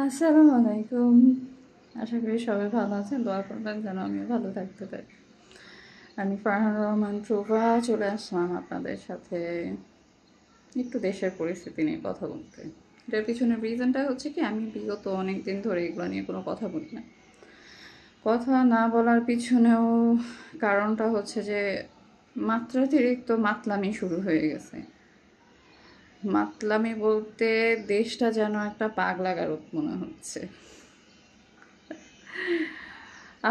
আসসালামু আলাইকুম। আশা করি সবাই ভালো আছেন, দোয়া করবেন যেন আমিও ভালো থাকতে পারি। আমি ফারহান রহমান প্রভা চলে আসলাম আপনাদের সাথে একটু দেশের পরিস্থিতি নিয়ে কথা বলতে। এটার পিছনের রিজনটা হচ্ছে কি, আমি বিগত অনেক দিন ধরে এগুলো নিয়ে কোনো কথা বলি না। কথা না বলার পিছনেও কারণটা হচ্ছে যে মাত্রাতিরিক্ত মাতলামি শুরু হয়ে গেছে। মাতলামি বলতে দেশটা যেন একটা পাগলা গারদ মনে হচ্ছে।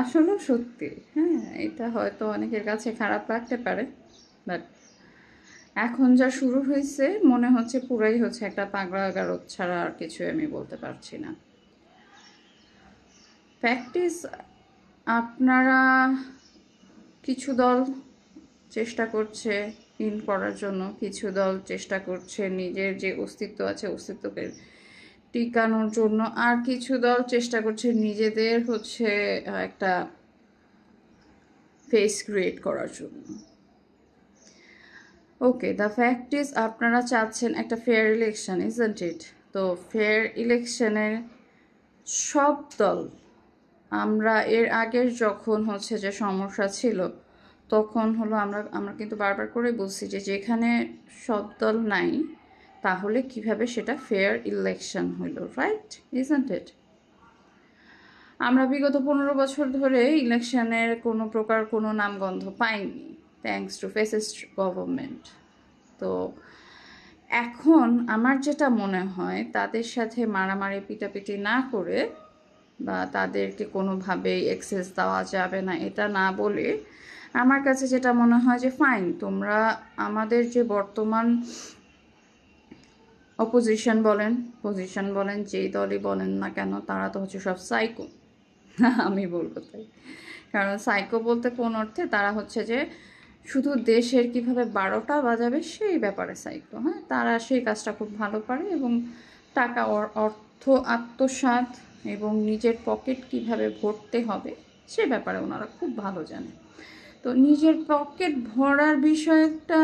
আসলেও সত্যি, হ্যাঁ, এটা হয়তো অনেকের কাছে খারাপ লাগতে পারে, বাট এখন যা শুরু হয়েছে মনে হচ্ছে পুরাই হচ্ছে একটা পাগলা গারদ ছাড়া আর কিছু আমি বলতে পারছি না। প্র্যাকটিস, আপনারা কিছু দল চেষ্টা করছে ইন করার জন্য, কিছু দল চেষ্টা করছে নিজের যে অস্তিত্ব আছে অস্তিত্বকে টিকানোর জন্য, আর কিছু দল চেষ্টা করছে নিজেদের হচ্ছে একটা ফেস ক্রিয়েট করার জন্য। ওকে, দ্য ফ্যাক্ট ইজ আপনারা চাচ্ছেন একটা ফেয়ার ইলেকশন, ইজন্ট ইট? তো ফেয়ার ইলেকশনের সব দল, আমরা এর আগের যখন হচ্ছে যে সমস্যা ছিল তখন হলো আমরা কিন্তু বারবার করে বলছি যে যেখানে সব দল নাই তাহলে কিভাবে সেটা ফেয়ার ইলেকশন হইল, রাইট, ইজন্ট ইট? আমরা বিগত 15 বছর ধরে ইলেকশনের কোনো প্রকার কোনো নামগন্ধ পাইনি, থ্যাঙ্কস টু ফ্যাসিস্ট গভর্নমেন্ট। তো এখন আমার যেটা মনে হয়, তাদের সাথে মারামারি পিটাপিটি না করে বা তাদেরকে কোনোভাবেই অ্যাক্সেস দেওয়া যাবে না এটা না বলে, আমার কাছে যেটা মনে হয় যে ফাইন, তোমরা আমাদের যে বর্তমান অপোজিশন বলেন পজিশন বলেন যেই দলই বলেন না কেন, তারা তো হচ্ছে সব সাইকো। আমি বলবো তাই, কারণ সাইকো বলতে কোন অর্থে, তারা হচ্ছে যে শুধু দেশের কিভাবে 12টা বাজাবে সেই ব্যাপারে সাইকো। হ্যাঁ, তারা সেই কাজটা খুব ভালো পারে এবং টাকা অর্থ আত্মসাৎ এবং নিজের পকেট কিভাবে ভরতে হবে সে ব্যাপারে ওনারা খুব ভালো জানে। তো নিজের পকেট ভরার বিষয়টা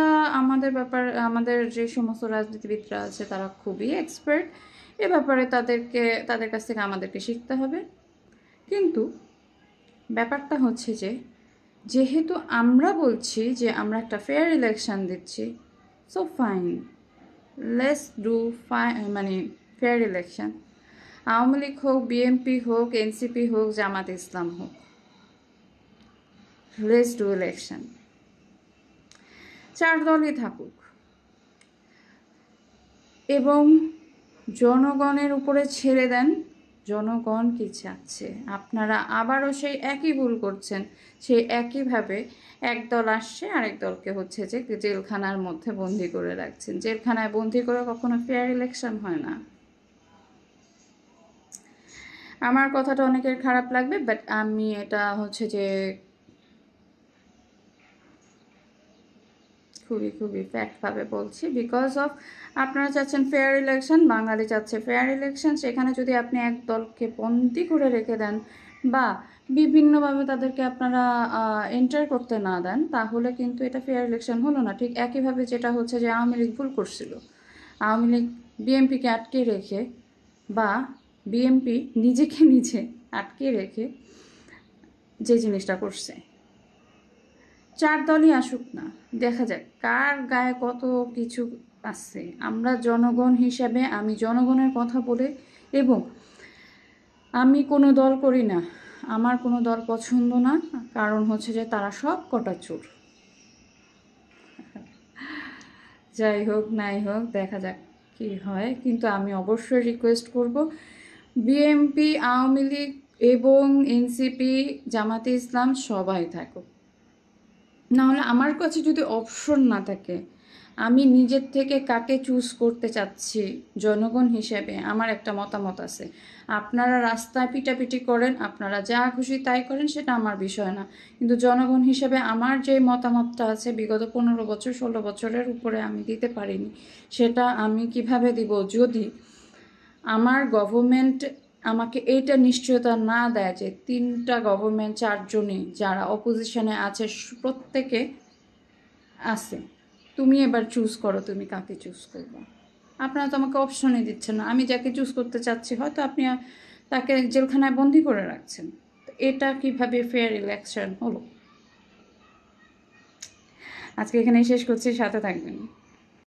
আমাদের যে সমস্ত রাজনীতিবিদরা আছে তারা খুবই এক্সপার্ট এ ব্যাপারে, তাদের কাছ থেকে আমাদেরকে শিখতে হবে। কিন্তু ব্যাপারটা হচ্ছে যে যেহেতু আমরা বলছি যে আমরা একটা ফেয়ার ইলেকশন দিচ্ছি, সো ফাইন, লেটস ডু মানে ফেয়ার ইলেকশন। আওয়ামী লীগ হোক, বিএনপি হোক, এনসিপি হোক, জামাত ইসলাম হোক, লেটস ডু ইলেকশন। 4 দলই থাকুক এবং জনগণের উপরে ছেড়ে দেন জনগণ কি চাচ্ছে। আপনারা আবারও সেই একই ভুল করছেন, সেই একইভাবে এক দল আসছে আরেক দলকে হচ্ছে যে জেলখানার মধ্যে বন্দি করে রাখছেন। জেলখানায় বন্দি করে কখনো ফেয়ার ইলেকশন হয় না। আমার কথাটা অনেকের খারাপ লাগবে, বাট আমি এটা হচ্ছে যে খুবই খুবই ফ্যাক্টভাবে বলছি, বিকজ অফ আপনারা চাচ্ছেন ফেয়ার ইলেকশন, বাঙালি চাচ্ছে ফেয়ার ইলেকশন। সেখানে যদি আপনি এক দলকে বন্দি করে রেখে দেন বা বিভিন্নভাবে তাদেরকে আপনারা এন্টার করতে না দেন, তাহলে কিন্তু এটা ফেয়ার ইলেকশন হলো না। ঠিক একইভাবে যেটা হচ্ছে যে আওয়ামী লীগ ভুল করছিল, আওয়ামী লীগ বিএমপিকে আটকে রেখে বা বিএমপি নিজেকে নিজে আটকে রেখে যে জিনিসটা করছে। 4 দলই আসুক না, দেখা যাক কার গায়ে কত কিছু আছে। আমরা জনগণ হিসাবে, আমি জনগণের কথা বলে, এবং আমি কোনো দল করি না, আমার কোনো দল পছন্দ না, কারণ হচ্ছে যে তারা সব কটা চোর। যাই হোক নাই হোক, দেখা যাক কি হয়। কিন্তু আমি অবশ্যই রিকোয়েস্ট করব, বিএনপি, আওয়ামী লীগ এবং এনসিপি, জামাতে ইসলাম সবাই থাকুক। নাহলে আমার কাছে যদি অপশন না থাকে, আমি নিজের থেকে কাকে চুজ করতে চাচ্ছি জনগণ হিসেবে, আমার একটা মতামত আছে। আপনারা রাস্তায় পিটাপিটি করেন, আপনারা যা খুশি তাই করেন, সেটা আমার বিষয় না। কিন্তু জনগণ হিসেবে আমার যে মতামতটা আছে বিগত 15 বছর 16 বছরের উপরে আমি দিতে পারিনি, সেটা আমি কিভাবে দিব যদি আমার গভর্নমেন্ট আমাকে এইটা নিশ্চয়তা না দেয় যে 3টা গভর্নমেন্ট 4 জনই যারা অপোজিশনে আছে প্রত্যেকে আছে, তুমি এবার চুজ করো তুমি কাকে চুজ করবো। আপনারা তো আমাকে অপশনই দিচ্ছেন না। আমি যাকে চুজ করতে চাচ্ছি হয়তো আপনি তাকে জেলখানায় বন্দি করে রাখছেন। তো এটা কিভাবে ফেয়ার ইলেকশন হলো? আজকে এখানেই শেষ করছি, সাথে থাকবেন।